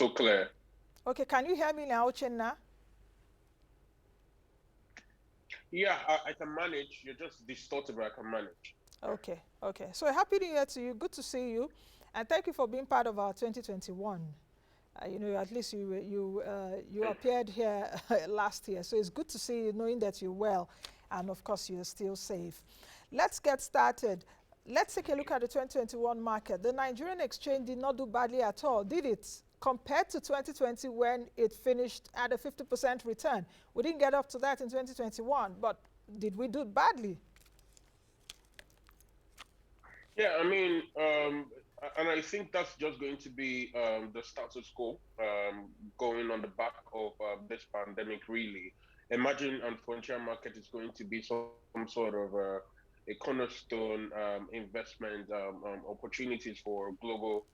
So clear. Okay, can you hear me now, Uchenna? Yeah, I can manage. You're just distorted, but I can manage. Okay, okay. So happy New Year to you. Good to see you, and thank you for being part of our 2021. You know, at least you appeared here last year, so it's good to see you, knowing that you're well, and of course you're still safe. Let's get started. Let's take a look at the 2021 market. The Nigerian exchange did not do badly at all, did it? Compared to 2020 when it finished at a 50% return. We didn't get up to that in 2021, but did we do badly? Yeah, and I think that's just going to be the status quo going on the back of this pandemic, really. Emerging and frontier market is going to be some sort of a cornerstone investment opportunities for global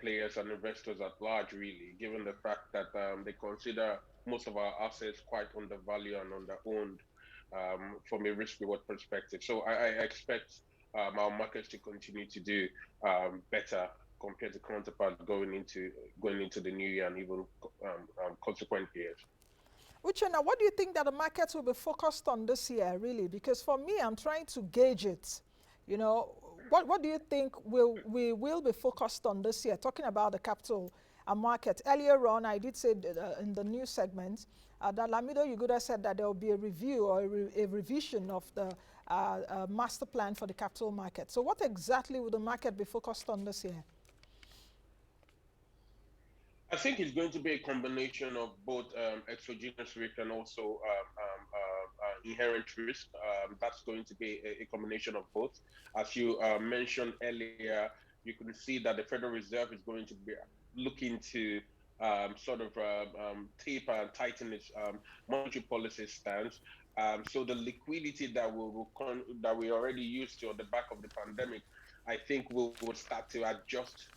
players and investors at large, really, given the fact that they consider most of our assets quite undervalued and underowned from a risk reward perspective. So I expect our markets to continue to do better compared to counterparts going into the new year and even consequent years. Uchenna, what do you think that the markets will be focused on this year, really? Because for me, I'm trying to gauge it. You know, what do you think we will be focused on this year? Talking about the capital market. Earlier on, I did say in the news segment that Lamido Yuguda said that there will be a review or a revision of the master plan for the capital market. So what exactly will the market be focused on this year? I think it's going to be a combination of both exogenous risk and also inherent risk. That's going to be a combination of both. As you mentioned earlier, you can see that the Federal Reserve is going to be looking to taper and tighten its monetary policy stance. So the liquidity that we already used to on the back of the pandemic, I think will start to adjust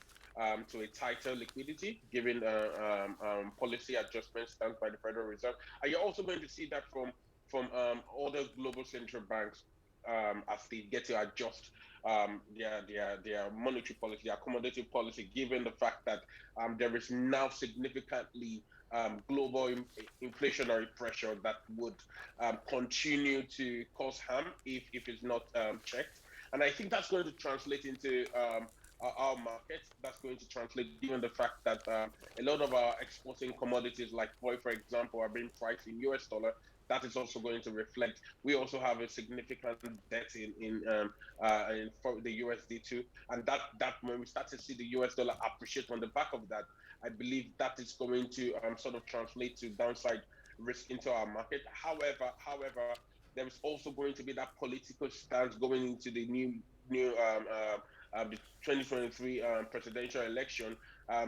to a tighter liquidity, given policy adjustment stance by the Federal Reserve. And you're also going to see that from other global central banks as they get to adjust their monetary policy, their accommodative policy, given the fact that there is now significantly global inflationary pressure that would continue to cause harm if it's not checked. And I think that's going to translate into our markets. That's going to translate given the fact that a lot of our exporting commodities like oil, for example, are being priced in US dollar. That is also going to reflect. We also have a significant debt in for the USD too, and that when we start to see the US dollar appreciate on the back of that, I believe that is going to sort of translate to downside risk into our market. However, there is also going to be that political stance going into the new the 2023 presidential election.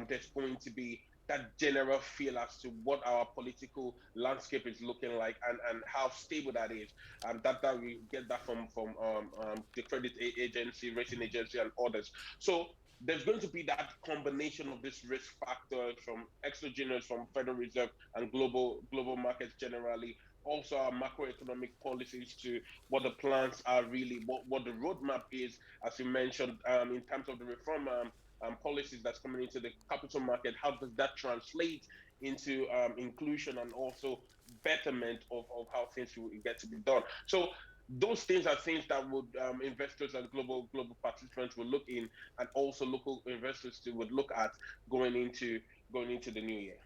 There's going to be that general feel as to what our political landscape is looking like and how stable that is. That we get that from the credit agency, rating agency, and others. So there's going to be that combination of this risk factors from exogenous, from Federal Reserve and global markets generally. Also, our macroeconomic policies to what the plans are really, what the roadmap is, as you mentioned, in terms of the reform policies that's coming into the capital market. How does that translate into inclusion and also betterment of how things will get to be done? So those things are things that would investors and global participants will look in, and also local investors would look at going into the new year.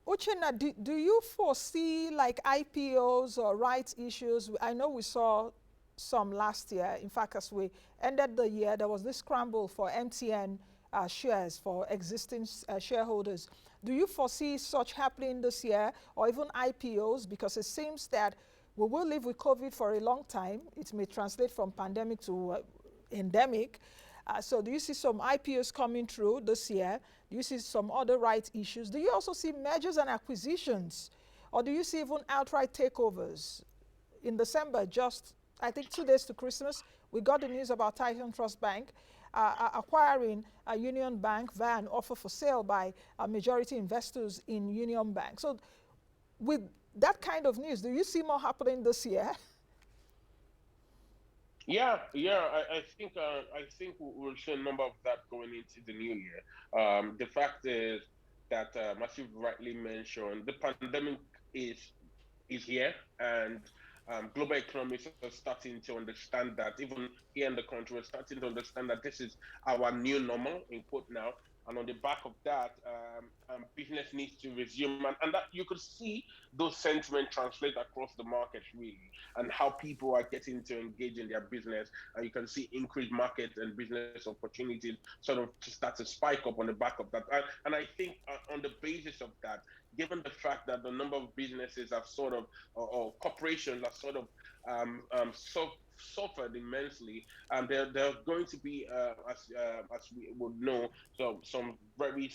Uchenna, do you foresee like IPOs or rights issues? I know we saw some last year. In fact, as we ended the year, there was this scramble for MTN shares for existing shareholders. Do you foresee such happening this year, or even IPOs? Because it seems that we will live with COVID for a long time. It may translate from pandemic to endemic. So do you see some IPOs coming through this year? Do you see some other rights issues? Do you also see mergers and acquisitions? Or do you see even outright takeovers? In December, just I think 2 days to Christmas, we got the news about Titan Trust Bank acquiring a Union Bank via an offer for sale by majority investors in Union Bank. So with that kind of news, do you see more happening this year? I think we'll see a number of that going into the new year. The fact is that, as you've rightly mentioned, the pandemic is is here, and global economies are starting to understand that. Even here in the country, we're starting to understand that this is our new normal, in quote now. And on the back of that, business needs to resume, and that you could see those sentiment translate across the markets really, and how people are getting to engage in their business, and you can see increased market and business opportunities sort of to start to spike up on the back of that. And I think, on the basis of that, given the fact that the number of businesses have sort of, or corporations have sort of, suffered immensely, there's going to be, as we would know, so some very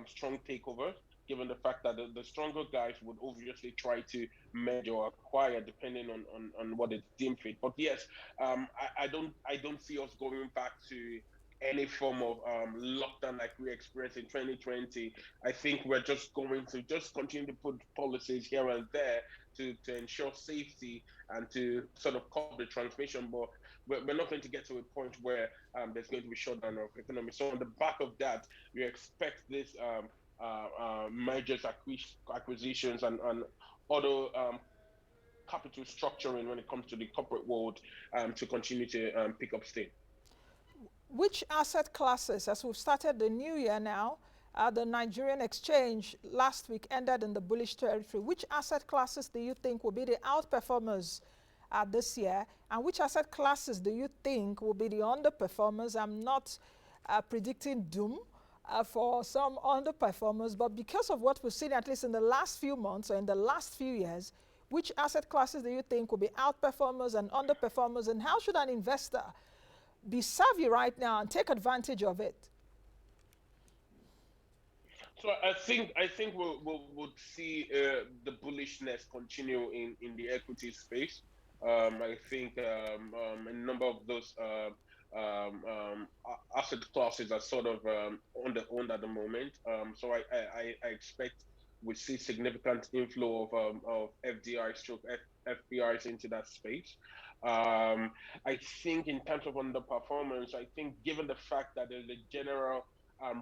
strong takeovers. Given the fact that the stronger guys would obviously try to merge or acquire, depending on what is deemed fit. But yes, I don't see us going back to any form of lockdown like we experienced in 2020. I think we're just going to just continue to put policies here and there to ensure safety and to sort of curb the transmission. But we're not going to get to a point where there's going to be shutdown of economy. So on the back of that, we expect this mergers, acquisitions, and other capital structuring when it comes to the corporate world to continue to pick up steam. Which asset classes, as we've started the new year now, the Nigerian exchange last week ended in the bullish territory. Which asset classes do you think will be the outperformers this year? And which asset classes do you think will be the underperformers? I'm not predicting doom for some underperformers, but because of what we've seen, at least in the last few months or in the last few years, which asset classes do you think will be outperformers and underperformers? And how should an investor be savvy right now and take advantage of it? So I think we'll see the bullishness continue in the equity space. I think a number of those asset classes are sort of underowned at the moment. So I expect we see significant inflow of FDI stroke FPIs into that space. I think in terms of underperformance, I think given the fact that there's a general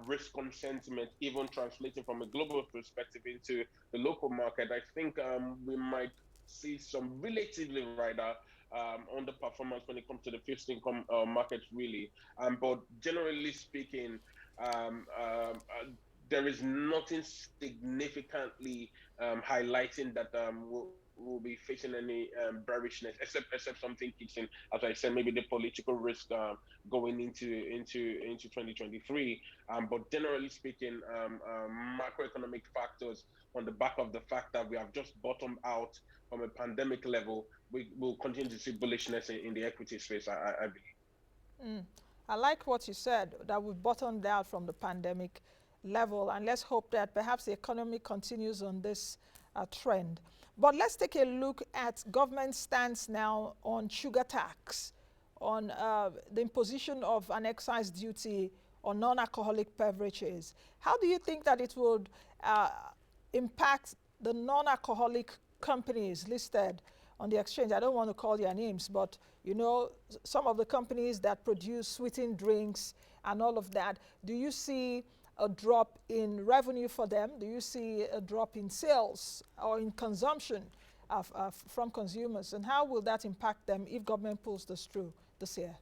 risk on sentiment, even translating from a global perspective into the local market, I think we might see some relatively rather underperformance when it comes to the fixed income markets, really. But generally speaking, there is nothing significantly highlighting that will be facing any bearishness, except something kicks in. As I said, maybe the political risk going into 2023. But generally speaking, macroeconomic factors on the back of the fact that we have just bottomed out from a pandemic level, we will continue to see bullishness in the equity space, I believe. Mm. I like what you said, that we've bottomed out from the pandemic level, and let's hope that perhaps the economy continues on this trend. But let's take a look at government stance now on sugar tax, on the imposition of an excise duty on non-alcoholic beverages. How do you think that it would uh, impact the non-alcoholic companies listed on the exchange? I don't want to call their names, but you know, some of the companies that produce sweetened drinks and all of that. Do you see a drop in revenue for them? Do you see a drop in sales or in consumption from consumers? And how will that impact them if government pulls this through this year?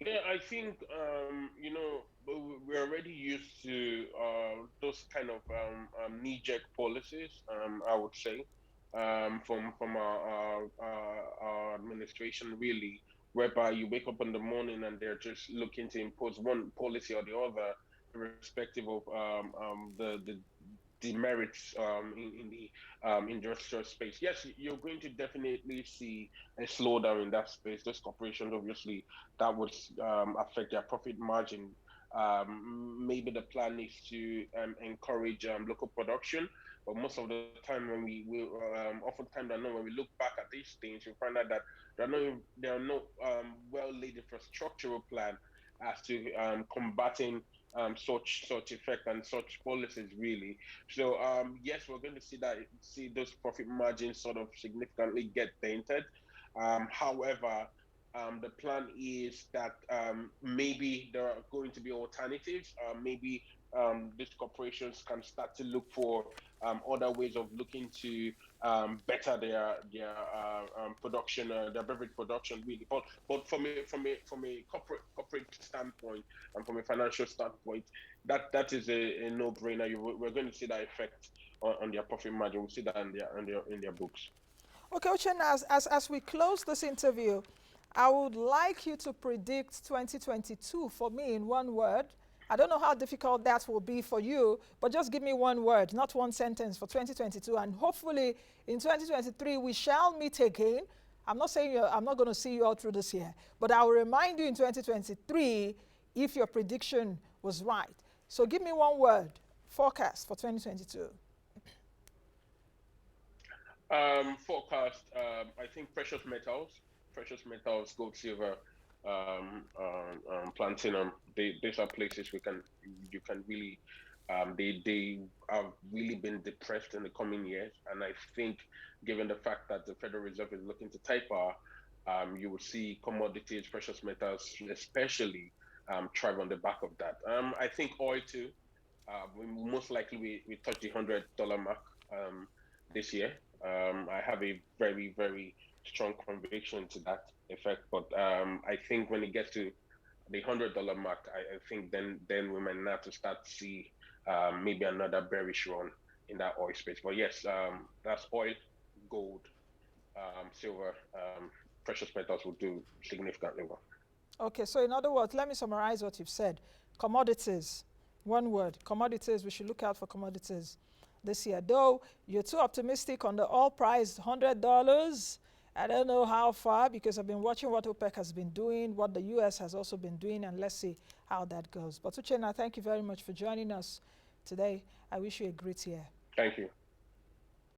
Yeah, I think we're already used to those kind of knee-jerk policies. I would say from our administration, really, whereby you wake up in the morning and they're just looking to impose one policy or the other, irrespective of the demerits in the industrial space. Yes, you're going to definitely see a slowdown in that space. Those corporations, obviously, that would affect their profit margin. Maybe the plan is to encourage local production, but most of the time when we oftentimes I know when we look back at these things, you find out that there are no well laid infrastructural plan as to combating such effect and such policies really. So yes, we're going to see those profit margins sort of significantly get dented. However, the plan is that maybe there are going to be alternatives. Maybe these corporations can start to look for other ways of looking to better their production, their beverage production, really. But from a corporate standpoint and from a financial standpoint, that is a no brainer. We're going to see that effect on their profit margin. We'll see that in their books. Okay, Uchenna, as we close this interview, I would like you to predict 2022 for me in one word. I don't know how difficult that will be for you, but just give me one word, not one sentence for 2022. And hopefully in 2023, we shall meet again. I'm not saying I'm not going to see you all through this year, but I will remind you in 2023 if your prediction was right. So give me one word, forecast for 2022. Forecast. I think precious metals, gold, silver, platinum. These are places you can really. They have really been depressed in the coming years, and I think, given the fact that the Federal Reserve is looking to taper, you will see commodities, precious metals, especially, thrive on the back of that. I think oil too. We most likely we touch the $100 mark this year. I have a very strong conviction to that effect. But I think when it gets to the $100 mark, I think then we might have to start to see maybe another bearish run in that oil space. But yes, that's oil, gold, silver, precious metals will do significantly well. Okay, so in other words, let me summarize what you've said. Commodities, one word, commodities, we should look out for commodities this year. Though you're too optimistic on the oil price, $100. I don't know how far because I've been watching what OPEC has been doing, what the US has also been doing, and let's see how that goes. But Uchenna, thank you very much for joining us today. I wish you a great year. Thank you.